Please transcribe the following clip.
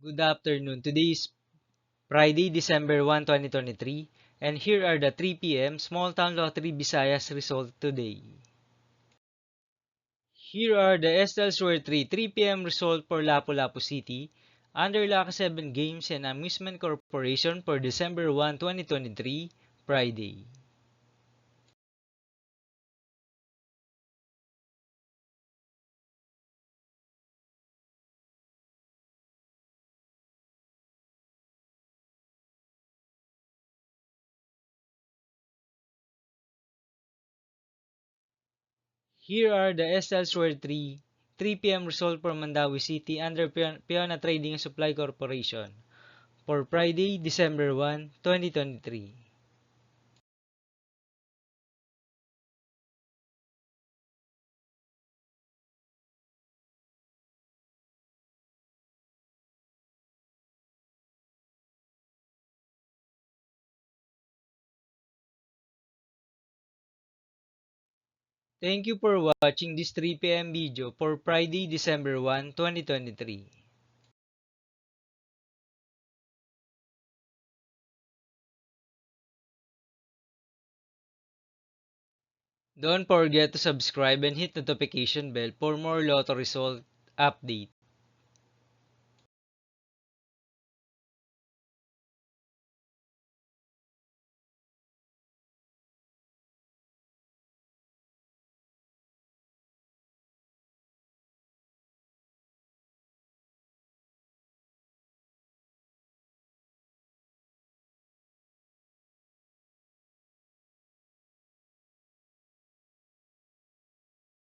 Good afternoon. Today is Friday, December 1, 2023, and here are the 3 p.m. Small Town Lottery Visayas result today. Here are the SL Square 3 p.m. result for Lapu-Lapu City, under Lucky 7 Games and Amusement Corporation for December 1, 2023, Friday. Here are the SL Square 3 p.m. result for Mandawi City under Piona Trading and Supply Corporation for Friday, December 1, 2023. Thank you for watching this 3 p.m. video for Friday, December 1, 2023. Don't forget to subscribe and hit notification bell for more lotto result update.